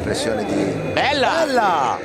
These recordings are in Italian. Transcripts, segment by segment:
l'impressione di... Bella!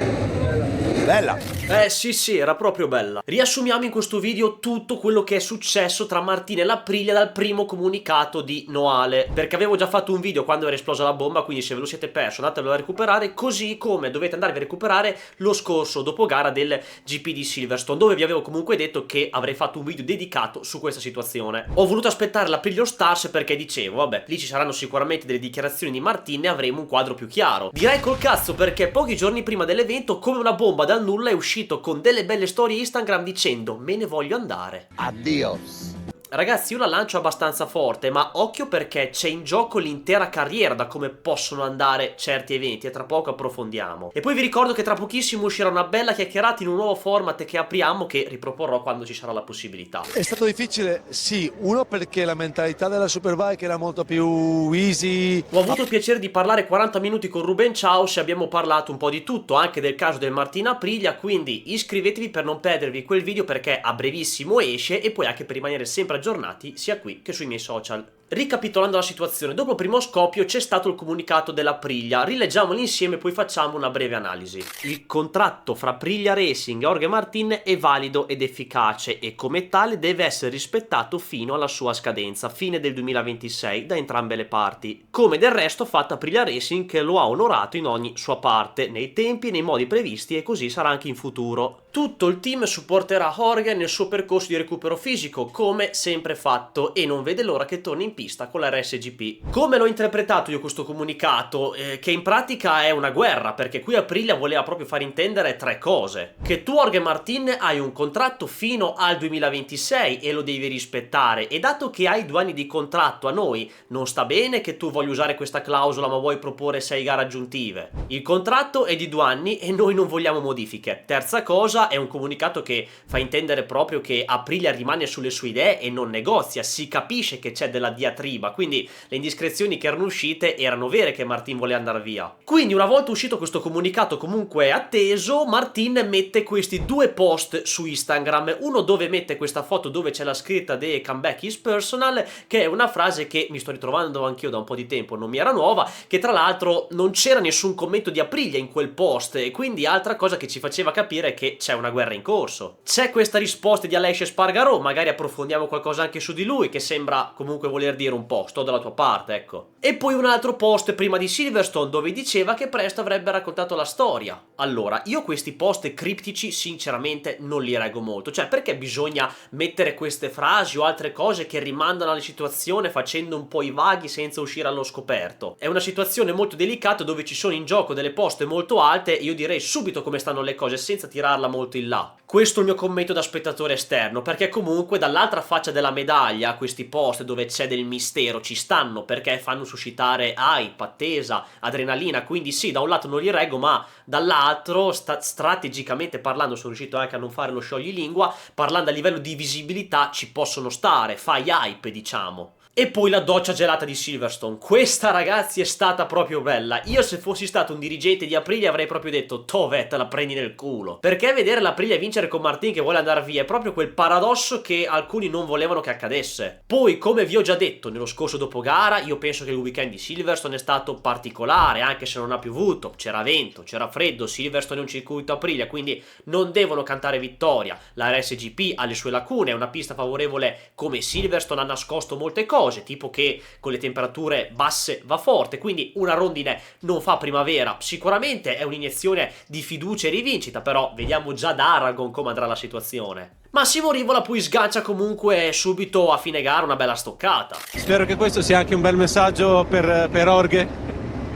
Bella! Bella! Sì, era proprio bella. Riassumiamo in questo video tutto quello che è successo tra Martina e l'Aprilia dal primo comunicato di Noale, perché avevo già fatto un video quando era esplosa la bomba, quindi se ve lo siete perso andatelo a recuperare, così come dovete andarvi a recuperare lo scorso dopogara del GP di Silverstone, dove vi avevo comunque detto che avrei fatto un video dedicato su questa situazione. Ho voluto aspettare l'Aprilia All Stars perché dicevo, vabbè, lì ci saranno sicuramente delle dichiarazioni di Martina e avremo un quadro più chiaro. Direi col cazzo, perché pochi giorni prima dell'evento, come una bomba dal nulla, è uscito con delle belle storie Instagram dicendo me ne voglio andare. Addios! Ragazzi, io la lancio abbastanza forte, ma occhio perché c'è in gioco l'intera carriera da come possono andare certi eventi e tra poco approfondiamo. E poi vi ricordo che tra pochissimo uscirà una bella chiacchierata in un nuovo format che apriamo, che riproporrò quando ci sarà la possibilità. È stato difficile, sì, uno perché la mentalità della Superbike era molto più easy. Ho avuto il piacere di parlare 40 minuti con Ruben Chaus e abbiamo parlato un po' di tutto, anche del caso del Martina Aprilia, quindi iscrivetevi per non perdervi quel video perché a brevissimo esce e poi anche per rimanere sempre aggiornati sia qui che sui miei social. Ricapitolando la situazione, dopo il primo scoppio c'è stato il comunicato dell'Aprilia, rileggiamolo insieme e poi facciamo una breve analisi. Il contratto fra Aprilia Racing e Jorge Martin è valido ed efficace e come tale deve essere rispettato fino alla sua scadenza, fine del 2026, da entrambe le parti, come del resto fatta Aprilia Racing che lo ha onorato in ogni sua parte, nei tempi e nei modi previsti e così sarà anche in futuro. Tutto il team supporterà Jorge nel suo percorso di recupero fisico, come sempre fatto, e non vede l'ora che torni in pista con la RSGP. Come l'ho interpretato io questo comunicato? Che in pratica è una guerra, perché qui Aprilia voleva proprio far intendere tre cose. Che tu, Jorge Martin, hai un contratto fino al 2026 e lo devi rispettare, e dato che hai 2 anni di contratto a noi, non sta bene che tu voglia usare questa clausola ma vuoi proporre 6 gare aggiuntive. Il contratto è di 2 anni e noi non vogliamo modifiche. Terza cosa, è un comunicato che fa intendere proprio che Aprilia rimane sulle sue idee e non negozia, si capisce che c'è della diatriba, quindi le indiscrezioni che erano uscite erano vere che Martin voleva andare via. Quindi una volta uscito questo comunicato comunque atteso, Martin mette questi 2 post su Instagram, uno dove mette questa foto dove c'è la scritta The comeback is personal, che è una frase che mi sto ritrovando anch'io da un po' di tempo, non mi era nuova, che tra l'altro non c'era nessun commento di Aprilia in quel post e quindi altra cosa che ci faceva capire che c'è una guerra in corso. C'è questa risposta di Aleix Espargaró, magari approfondiamo qualcosa anche su di lui, che sembra comunque voler dire un po', sto dalla tua parte, ecco. E poi un altro post prima di Silverstone dove diceva che presto avrebbe raccontato la storia. Allora, io questi post criptici sinceramente non li reggo molto, cioè perché bisogna mettere queste frasi o altre cose che rimandano alla situazione facendo un po' i vaghi senza uscire allo scoperto? È una situazione molto delicata dove ci sono in gioco delle poste molto alte e io direi subito come stanno le cose senza tirarla molto in là. Questo è il mio commento da spettatore esterno, perché comunque dall'altra faccia della medaglia questi post dove c'è del mistero ci stanno perché fanno suscitare hype, attesa, adrenalina, quindi sì, da un lato non li reggo, ma dall'altro strategicamente parlando sono riuscito anche a non fare lo scioglilingua, parlando a livello di visibilità ci possono stare, fai hype diciamo. E poi la doccia gelata di Silverstone. Questa ragazzi è stata proprio bella. Io se fossi stato un dirigente di Aprilia avrei proprio detto Tovet la prendi nel culo. Perché vedere l'Aprilia vincere con Martin che vuole andare via è proprio quel paradosso che alcuni non volevano che accadesse. Poi come vi ho già detto nello scorso dopogara, io penso che il weekend di Silverstone è stato particolare, anche se non ha piovuto, c'era vento, c'era freddo, Silverstone è un circuito Aprilia, quindi non devono cantare vittoria. La RSGP ha le sue lacune, è una pista favorevole come Silverstone, ha nascosto molte cose, tipo che con le temperature basse va forte, quindi una rondine non fa primavera, sicuramente è un'iniezione di fiducia e rivincita, però vediamo già da Aragon come andrà la situazione. Massimo Rivola poi sgancia comunque subito a fine gara una bella stoccata. Spero che questo sia anche un bel messaggio per Jorge,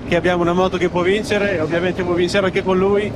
che abbiamo una moto che può vincere e ovviamente può vincere anche con lui,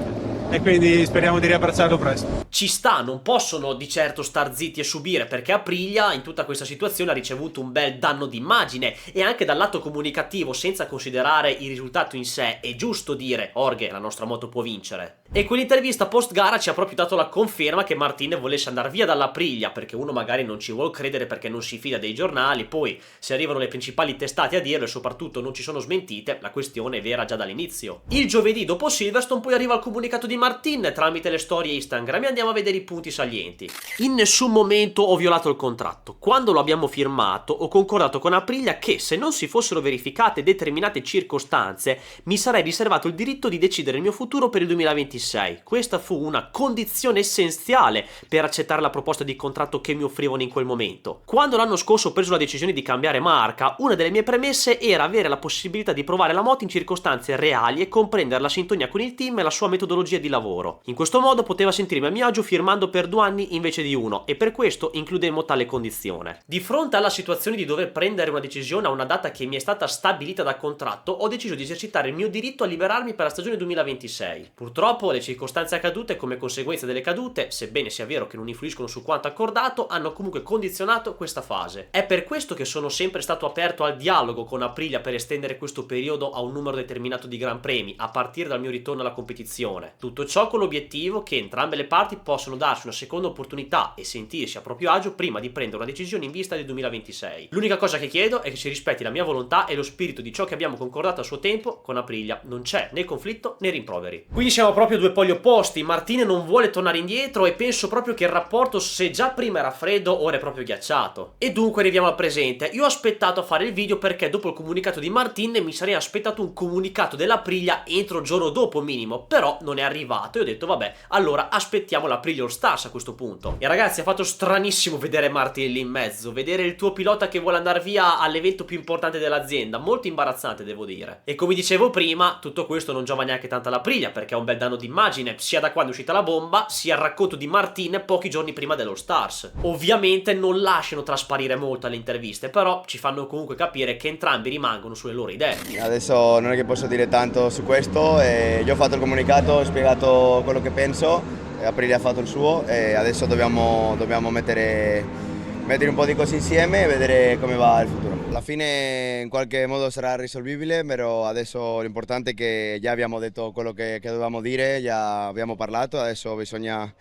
e quindi speriamo di riabbracciarlo presto. Ci sta, non possono di certo star zitti e subire, perché Aprilia in tutta questa situazione ha ricevuto un bel danno d'immagine e anche dal lato comunicativo, senza considerare il risultato in sé, è giusto dire Jorge, la nostra moto può vincere. E quell'intervista post gara ci ha proprio dato la conferma che Martin volesse andare via dalla Aprilia, perché uno magari non ci vuole credere perché non si fida dei giornali, poi se arrivano le principali testate a dirlo e soprattutto non ci sono smentite, la questione è vera già dall'inizio. Il giovedì dopo Silverstone poi arriva il comunicato di Martin tramite le storie Instagram e andiamo a vedere i punti salienti. In nessun momento ho violato il contratto. Quando lo abbiamo firmato ho concordato con Aprilia che se non si fossero verificate determinate circostanze mi sarei riservato il diritto di decidere il mio futuro per il 2026. Questa fu una condizione essenziale per accettare la proposta di contratto che mi offrivano in quel momento. Quando l'anno scorso ho preso la decisione di cambiare marca, una delle mie premesse era avere la possibilità di provare la moto in circostanze reali e comprendere la sintonia con il team e la sua metodologia di lavoro. In questo modo poteva sentirmi a mio agio firmando per 2 anni invece di 1 e per questo includemmo tale condizione. Di fronte alla situazione di dover prendere una decisione a una data che mi è stata stabilita da contratto, ho deciso di esercitare il mio diritto a liberarmi per la stagione 2026. Purtroppo le circostanze accadute come conseguenza delle cadute, sebbene sia vero che non influiscono su quanto accordato, hanno comunque condizionato questa fase. È per questo che sono sempre stato aperto al dialogo con Aprilia per estendere questo periodo a un numero determinato di Gran Premi, a partire dal mio ritorno alla competizione. Tutto ciò con l'obiettivo che entrambe le parti possano darsi una seconda opportunità e sentirsi a proprio agio prima di prendere una decisione in vista del 2026. L'unica cosa che chiedo è che si rispetti la mia volontà e lo spirito di ciò che abbiamo concordato a suo tempo con Aprilia. Non c'è né conflitto né rimproveri. Quindi siamo proprio due poli opposti. Martin non vuole tornare indietro e penso proprio che il rapporto, se già prima era freddo, ora è proprio ghiacciato. E dunque arriviamo al presente. Io ho aspettato a fare il video perché dopo il comunicato di Martin mi sarei aspettato un comunicato dell'Aprilia entro il giorno dopo minimo, però non è arrivato e ho detto vabbè, allora aspettiamo l'Aprilia All Stars a questo punto. E ragazzi, ha fatto stranissimo vedere Martin lì in mezzo, vedere il tuo pilota che vuole andare via all'evento più importante dell'azienda, molto imbarazzante devo dire. E come dicevo prima, tutto questo non giova neanche tanto all'Aprilia perché è un bel danno d'immagine, sia da quando è uscita la bomba, sia il racconto di Martin pochi giorni prima dell'All Stars. Ovviamente non lasciano trasparire molto alle interviste, però ci fanno comunque capire che entrambi rimangono sulle loro idee. Adesso non è che posso dire tanto su questo, io ho fatto il comunicato, ho spiegato quello che penso, Aprilia ha fatto il suo e adesso dobbiamo mettere un po' di cose insieme e vedere come va il futuro. Alla fine in qualche modo sarà risolvibile, però adesso l'importante è che già abbiamo detto quello che dovevamo dire, già abbiamo parlato, adesso bisogna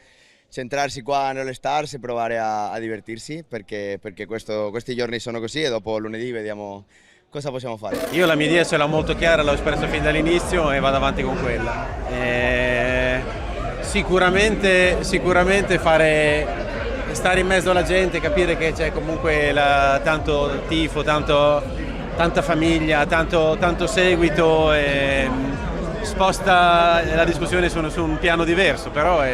centrarsi qua nelle Stars e provare a divertirsi perché questi giorni sono così e dopo lunedì vediamo cosa possiamo fare. Io la mia idea ce l'ho molto chiara, l'ho espressa fin dall'inizio e vado avanti con quella. Sicuramente stare in mezzo alla gente, capire che c'è comunque tanto tifo, tanta famiglia, tanto seguito, sposta la discussione su un piano diverso, però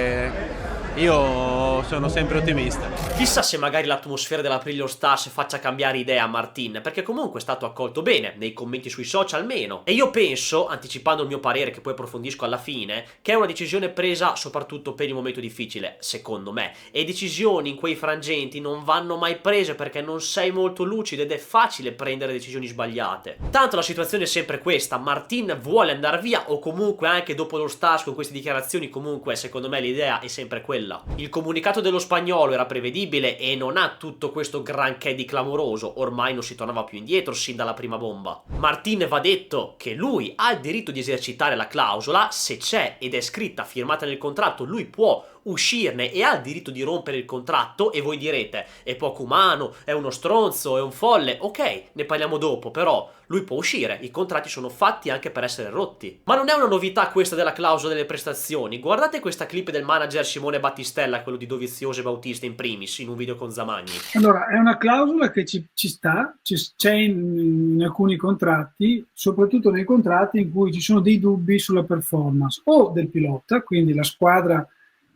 io sono sempre ottimista. Chissà se magari l'atmosfera dell'Aprilia All Stars faccia cambiare idea a Martin, perché comunque è stato accolto bene, nei commenti sui social almeno. E io penso, anticipando il mio parere che poi approfondisco alla fine, che è una decisione presa soprattutto per il momento difficile, secondo me. E decisioni in quei frangenti non vanno mai prese perché non sei molto lucido ed è facile prendere decisioni sbagliate. Tanto la situazione è sempre questa, Martin vuole andare via o comunque anche dopo l'All Stars con queste dichiarazioni comunque secondo me l'idea è sempre quella. Il comunicato dello spagnolo era prevedibile e non ha tutto questo granché di clamoroso, ormai non si tornava più indietro sin dalla prima bomba. Martin va detto che lui ha il diritto di esercitare la clausola, se c'è ed è scritta, firmata nel contratto, lui può uscirne e ha il diritto di rompere il contratto e voi direte è poco umano, è uno stronzo, è un folle, ok, ne parliamo dopo, però lui può uscire, i contratti sono fatti anche per essere rotti. Ma non è una novità questa della clausola delle prestazioni, guardate questa clip del manager Simone Battistella, quello di Dovizioso e Bautista in primis, in un video con Zamagni. Allora, è una clausola che ci sta, c'è in alcuni contratti, soprattutto nei contratti in cui ci sono dei dubbi sulla performance o del pilota, quindi la squadra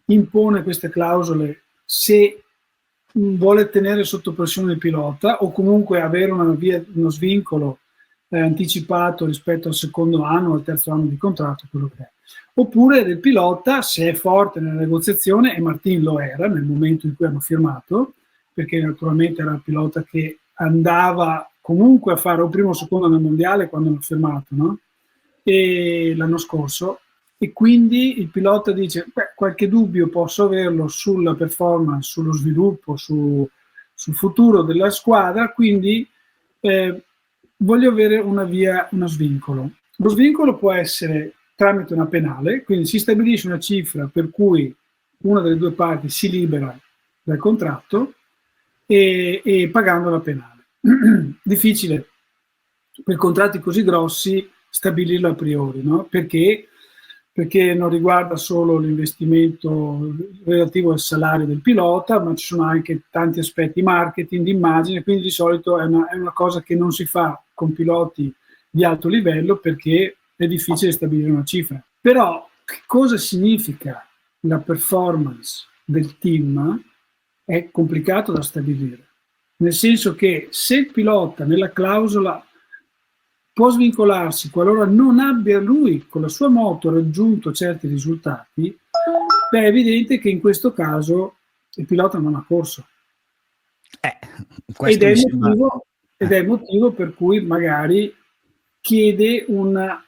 impone queste clausole se vuole tenere sotto pressione il pilota o comunque avere uno svincolo anticipato rispetto al secondo anno o al terzo anno di contratto, quello che è. Oppure del pilota se è forte nella negoziazione, e Martin lo era nel momento in cui hanno firmato, perché naturalmente era il pilota che andava comunque a fare o primo o secondo nel mondiale quando hanno firmato, no? E l'anno scorso. E quindi il pilota dice, beh, qualche dubbio posso averlo sulla performance, sullo sviluppo, sul futuro della squadra, quindi voglio avere uno svincolo. Lo svincolo può essere tramite una penale, quindi si stabilisce una cifra per cui una delle due parti si libera dal contratto e pagando la penale. Difficile per contratti così grossi stabilirlo a priori, no? Perché non riguarda solo l'investimento relativo al salario del pilota, ma ci sono anche tanti aspetti marketing, di immagine, quindi di solito è una cosa che non si fa con piloti di alto livello perché è difficile stabilire una cifra. Però che cosa significa la performance del team è complicato da stabilire, nel senso che se il pilota nella clausola può svincolarsi qualora non abbia lui con la sua moto raggiunto certi risultati, è evidente che in questo caso il pilota non ha corso. Ed è il motivo per cui magari chiede una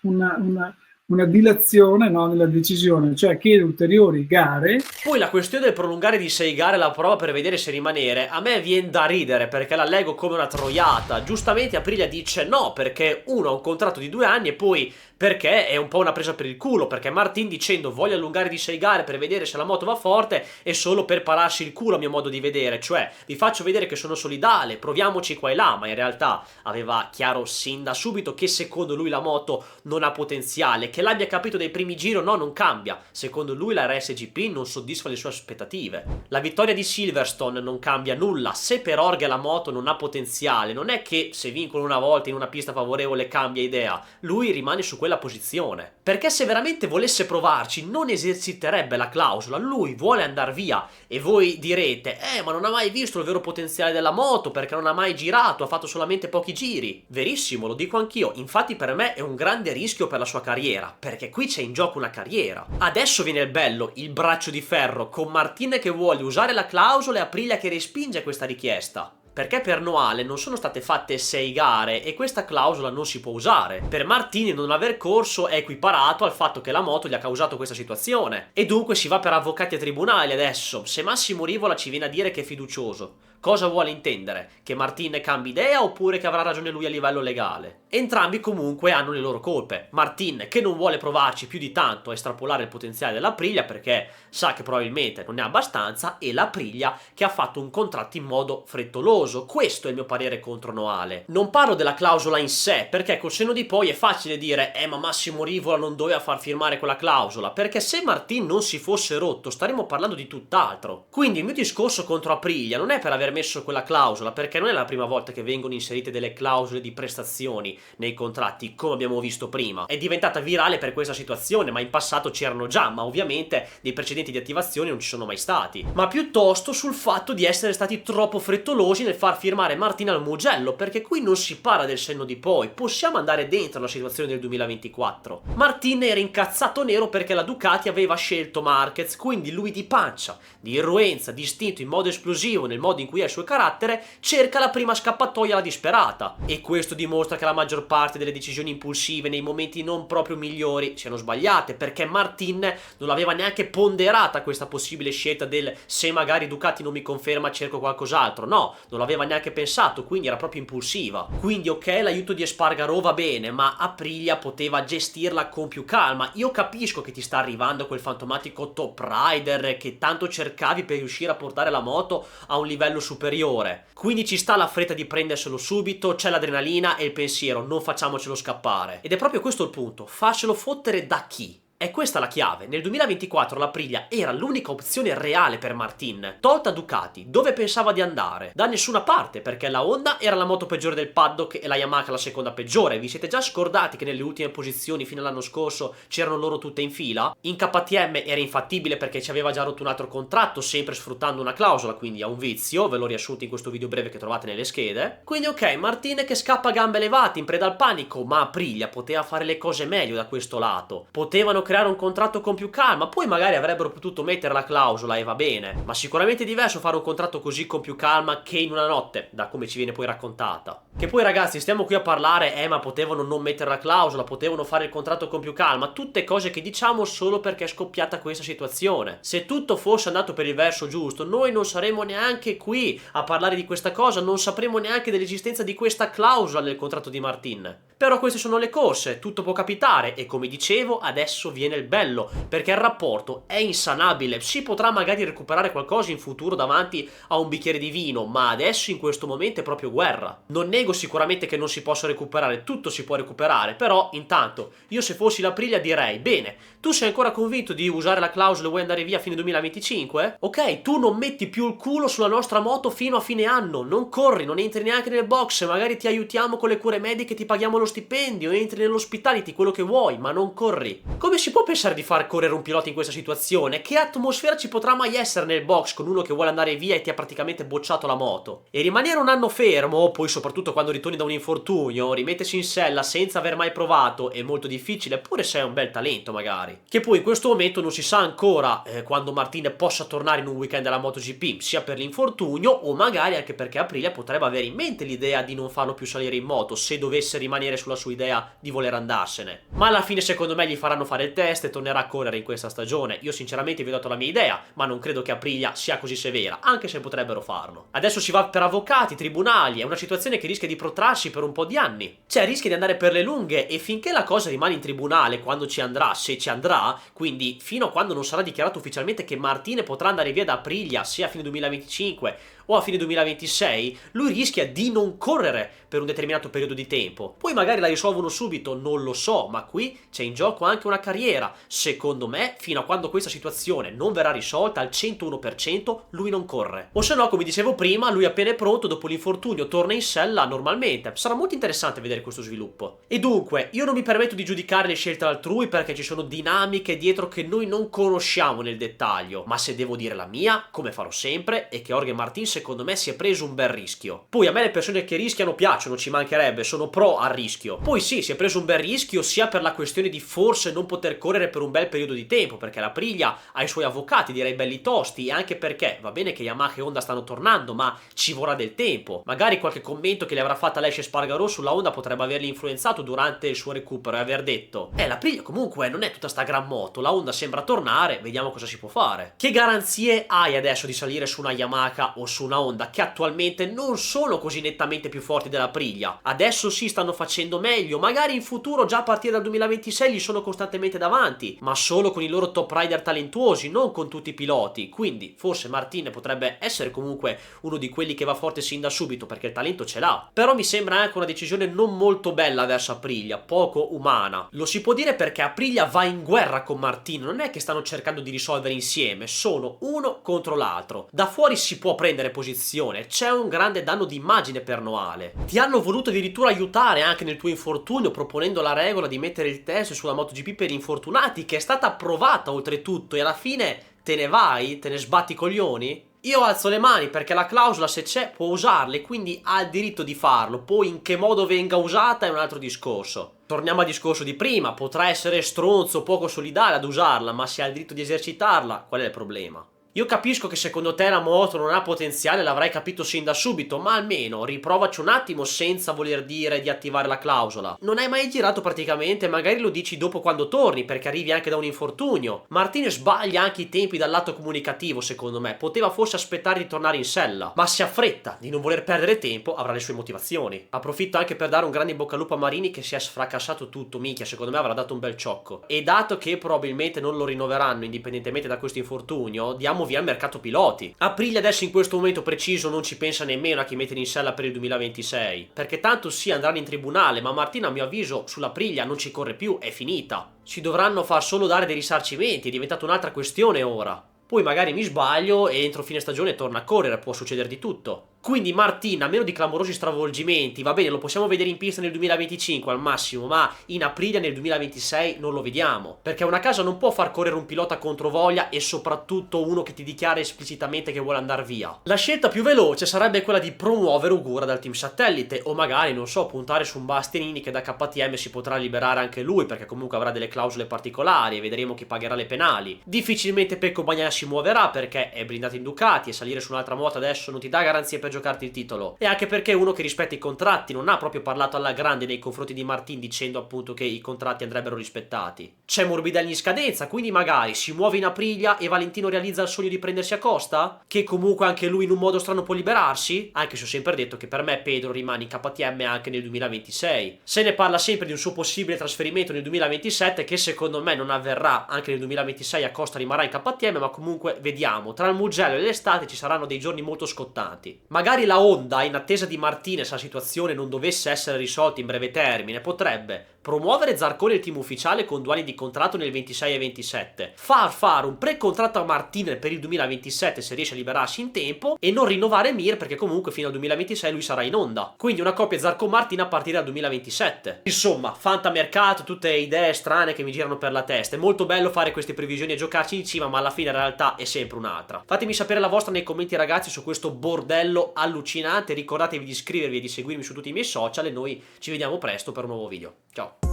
dilazione, no, nella decisione, cioè chiede ulteriori gare. Poi la questione del prolungare di 6 gare la prova per vedere se rimanere, a me viene da ridere perché la leggo come una troiata. Giustamente Aprilia dice no, perché uno ha un contratto di 2 anni e poi perché è un po' una presa per il culo, perché Martin dicendo voglio allungare di 6 gare per vedere se la moto va forte è solo per pararsi il culo a mio modo di vedere, cioè vi faccio vedere che sono solidale, proviamoci qua e là, ma in realtà aveva chiaro sin da subito che secondo lui la moto non ha potenziale, che l'abbia capito dai primi giri no, non cambia, secondo lui la RSGP non soddisfa le sue aspettative. La vittoria di Silverstone non cambia nulla, se per Orge la moto non ha potenziale, non è che se vincono una volta in una pista favorevole cambia idea, lui rimane su quella posizione, perché se veramente volesse provarci non eserciterebbe la clausola, lui vuole andare via e voi direte ma non ha mai visto il vero potenziale della moto perché non ha mai girato, ha fatto solamente pochi giri. Verissimo, lo dico anch'io, infatti per me è un grande rischio per la sua carriera, perché qui c'è in gioco una carriera. Adesso viene il bello, il braccio di ferro, con Martin che vuole usare la clausola e Aprilia che respinge questa richiesta. Perché per Noale non sono state fatte 6 gare e questa clausola non si può usare. Per Martini non aver corso è equiparato al fatto che la moto gli ha causato questa situazione. E dunque si va per avvocati a tribunali adesso, se Massimo Rivola ci viene a dire che è fiducioso. Cosa vuole intendere? Che Martin cambi idea oppure che avrà ragione lui a livello legale? Entrambi comunque hanno le loro colpe. Martin che non vuole provarci più di tanto a estrapolare il potenziale dell'Aprilia perché sa che probabilmente non ne ha abbastanza, e l'Aprilia che ha fatto un contratto in modo frettoloso. Questo è il mio parere contro Noale. Non parlo della clausola in sé perché col senno di poi è facile dire ma Massimo Rivola non doveva far firmare quella clausola, perché se Martin non si fosse rotto staremmo parlando di tutt'altro. Quindi il mio discorso contro Aprilia non è per aver messo quella clausola, perché non è la prima volta che vengono inserite delle clausole di prestazioni nei contratti come abbiamo visto prima. È diventata virale per questa situazione, ma in passato c'erano già, ma ovviamente dei precedenti di attivazione non ci sono mai stati. Ma piuttosto sul fatto di essere stati troppo frettolosi nel far firmare Martin al Mugello, perché qui non si parla del senno di poi, possiamo andare dentro la situazione del 2024. Martin era incazzato nero perché la Ducati aveva scelto Marquez, quindi lui di pancia, di irruenza, distinto in modo esplosivo nel modo in cui è il suo carattere, cerca la prima scappatoia alla disperata, e questo dimostra che la maggior parte delle decisioni impulsive nei momenti non proprio migliori siano sbagliate, perché Martin non aveva neanche ponderata questa possibile scelta del se magari Ducati non mi conferma cerco qualcos'altro, no, non l'aveva neanche pensato, quindi era proprio impulsiva. Quindi ok, l'aiuto di Espargaro va bene, ma Aprilia poteva gestirla con più calma. Io capisco che ti sta arrivando quel fantomatico top rider che tanto cercavi per riuscire a portare la moto a un livello superiore, quindi ci sta la fretta di prenderselo subito, c'è l'adrenalina e il pensiero non facciamocelo scappare, ed è proprio questo il punto, farcelo fottere da chi? È questa la chiave. Nel 2024 l'Aprilia era l'unica opzione reale per Martin. Tolta Ducati, dove pensava di andare? Da nessuna parte, perché la Honda era la moto peggiore del paddock e la Yamaha la seconda peggiore. Vi siete già scordati che nelle ultime posizioni fino all'anno scorso c'erano loro tutte in fila? In KTM era infattibile perché ci aveva già rotto un altro contratto, sempre sfruttando una clausola, quindi ha un vizio, ve l'ho riassunto in questo video breve che trovate nelle schede. Quindi ok, Martin che scappa a gambe levate in preda al panico, ma Aprilia poteva fare le cose meglio da questo lato. Potevano creare un contratto con più calma, poi magari avrebbero potuto mettere la clausola e va bene, ma sicuramente è diverso fare un contratto così con più calma che in una notte, da come ci viene poi raccontata. Che poi ragazzi, stiamo qui a parlare, ma potevano non mettere la clausola, potevano fare il contratto con più calma, tutte cose che diciamo solo perché è scoppiata questa situazione. Se tutto fosse andato per il verso giusto, noi non saremmo neanche qui a parlare di questa cosa, non sapremmo neanche dell'esistenza di questa clausola nel contratto di Martin. Però queste sono le corse, tutto può capitare e come dicevo adesso viene il bello, perché il rapporto è insanabile, si potrà magari recuperare qualcosa in futuro davanti a un bicchiere di vino, ma adesso in questo momento è proprio guerra. Non nego sicuramente che non si possa recuperare, tutto si può recuperare, però intanto io se fossi l'Aprilia direi, bene, tu sei ancora convinto di usare la clausola e vuoi andare via a fine 2025? Ok, tu non metti più il culo sulla nostra moto fino a fine anno, non corri, non entri neanche nel box, magari ti aiutiamo con le cure mediche, ti paghiamo lo stipendio, entri nell'hospitality, quello che vuoi, ma non corri. Come si può pensare di far correre un pilota in questa situazione? Che atmosfera ci potrà mai essere nel box con uno che vuole andare via e ti ha praticamente bocciato la moto? E rimanere un anno fermo, poi soprattutto quando ritorni da un infortunio, rimettersi in sella senza aver mai provato è molto difficile, pure se hai un bel talento magari. Che poi in questo momento non si sa ancora quando Martin possa tornare in un weekend alla MotoGP, sia per l'infortunio o magari anche perché Aprilia potrebbe avere in mente l'idea di non farlo più salire in moto se dovesse rimanere sulla sua idea di voler andarsene. Ma alla fine secondo me gli faranno fare il test e tornerà a correre in questa stagione. Io sinceramente vi ho dato la mia idea, ma non credo che Aprilia sia così severa, anche se potrebbero farlo. Adesso si va per avvocati, tribunali, è una situazione che rischia di protrarsi per un po' di anni. Cioè rischia di andare per le lunghe e finché la cosa rimane in tribunale, quando ci andrà, se ci andrà, quindi fino a quando non sarà dichiarato ufficialmente che Martin potrà andare via da Aprilia sia a fine 2025 o a fine 2026, lui rischia di non correre per un determinato periodo di tempo. Poi magari la risolvono subito, non lo so, ma qui c'è in gioco anche una carriera. Secondo me, fino a quando questa situazione non verrà risolta al 101%, lui non corre. O se no, come dicevo prima, lui appena è pronto, dopo l'infortunio, torna in sella normalmente. Sarà molto interessante vedere questo sviluppo. E dunque, io non mi permetto di giudicare le scelte altrui perché ci sono dinamiche dietro che noi non conosciamo nel dettaglio, ma se devo dire la mia, come farò sempre, è che Jorge Martin secondo me si è preso un bel rischio. Poi a me le persone che rischiano piacciono, ci mancherebbe, sono pro al rischio. Poi sì, si è preso un bel rischio sia per la questione di forse non poter correre per un bel periodo di tempo, perché la Aprilia ha i suoi avvocati, direi belli tosti, e anche perché va bene che Yamaha e Honda stanno tornando, ma ci vorrà del tempo. Magari qualche commento che le avrà fatta Aleix Espargaró sulla Honda potrebbe averli influenzato durante il suo recupero e aver detto la Aprilia comunque non è tutta sta gran moto, la Honda sembra tornare, vediamo cosa si può fare. Che garanzie hai adesso di salire su una Yamaha o su una Honda che attualmente non sono così nettamente più forti della Aprilia? Adesso sì, stanno facendo meglio, magari in futuro già a partire dal 2026 gli sono costantemente davanti, ma solo con i loro top rider talentuosi, non con tutti i piloti. Quindi forse Martin potrebbe essere comunque uno di quelli che va forte sin da subito perché il talento ce l'ha. Però mi sembra anche una decisione non molto bella verso Aprilia, poco umana. Lo si può dire perché Aprilia va in guerra con Martin, non è che stanno cercando di risolvere insieme, sono uno contro l'altro. Da fuori si può prendere posizione, c'è un grande danno di immagine per Noale. Ti hanno voluto addirittura aiutare anche nel tuo infortunio proponendo la regola di mettere il test sulla MotoGP per infortunati, che è stata approvata oltretutto, e alla fine te ne vai? Te ne sbatti i coglioni? Io alzo le mani perché la clausola, se c'è, può usarla e quindi ha il diritto di farlo. Poi in che modo venga usata è un altro discorso. Torniamo al discorso di prima, potrà essere stronzo, poco solidale ad usarla, ma se ha il diritto di esercitarla, qual è il problema? Io capisco che secondo te la moto non ha potenziale, l'avrai capito sin da subito, ma almeno riprovaci un attimo senza voler dire di attivare la clausola. Non hai mai girato praticamente, magari lo dici dopo quando torni, perché arrivi anche da un infortunio. Martin sbaglia anche i tempi dal lato comunicativo, secondo me, poteva forse aspettare di tornare in sella, ma si affretta di non voler perdere tempo, avrà le sue motivazioni. Approfitto anche per dare un grande in bocca al lupo a Marini che si è sfracassato tutto, minchia, secondo me avrà dato un bel ciocco. E dato che probabilmente non lo rinnoveranno indipendentemente da questo infortunio, diamo via al mercato piloti. Aprilia adesso in questo momento preciso non ci pensa nemmeno a chi mettere in sella per il 2026, perché tanto sì andranno in tribunale, ma Martin a mio avviso sull'Aprilia non ci corre più, è finita. Ci dovranno far solo dare dei risarcimenti, è diventata un'altra questione ora. Poi magari mi sbaglio e entro fine stagione torna a correre, può succedere di tutto. Quindi Martin, a meno di clamorosi stravolgimenti, va bene, lo possiamo vedere in pista nel 2025 al massimo, ma in Aprilia nel 2026 non lo vediamo, perché una casa non può far correre un pilota contro voglia e soprattutto uno che ti dichiara esplicitamente che vuole andare via. La scelta più veloce sarebbe quella di promuovere Ogura dal team satellite, o magari, non so, puntare su un Bastianini che da KTM si potrà liberare anche lui, perché comunque avrà delle clausole particolari e vedremo chi pagherà le penali. Difficilmente Pecco Bagnaia si muoverà perché è blindato in Ducati e salire su un'altra moto adesso non ti dà garanzie per giocarti il titolo, e anche perché uno che rispetta i contratti non ha proprio parlato alla grande nei confronti di Martin dicendo appunto che i contratti andrebbero rispettati. C'è Morbidelli in scadenza, quindi magari si muove in Aprilia e Valentino realizza il sogno di prendersi Acosta, che comunque anche lui in un modo strano può liberarsi, anche se ho sempre detto che per me Pedro rimane in KTM anche nel 2026. Se ne parla sempre di un suo possibile trasferimento nel 2027 che secondo me non avverrà, anche nel 2026 Acosta rimarrà in KTM, ma comunque vediamo, tra il Mugello e l'estate ci saranno dei giorni molto scottanti. Magari la Honda, in attesa di Martinez, se la situazione non dovesse essere risolta in breve termine, potrebbe promuovere Zarcone il team ufficiale con 2 anni di contratto nel 26 e 27, fare un pre-contratto a Martinez per il 2027 se riesce a liberarsi in tempo e non rinnovare Mir perché comunque fino al 2026 lui sarà in Honda, quindi una coppia Zarco-Martin a partire dal 2027. Insomma, fantamercato, tutte idee strane che mi girano per la testa. È molto bello fare queste previsioni e giocarci in cima, ma alla fine la realtà è sempre un'altra. Fatemi sapere la vostra nei commenti ragazzi su questo bordello allucinante, ricordatevi di iscrivervi e di seguirmi su tutti i miei social e noi ci vediamo presto per un nuovo video. Ciao!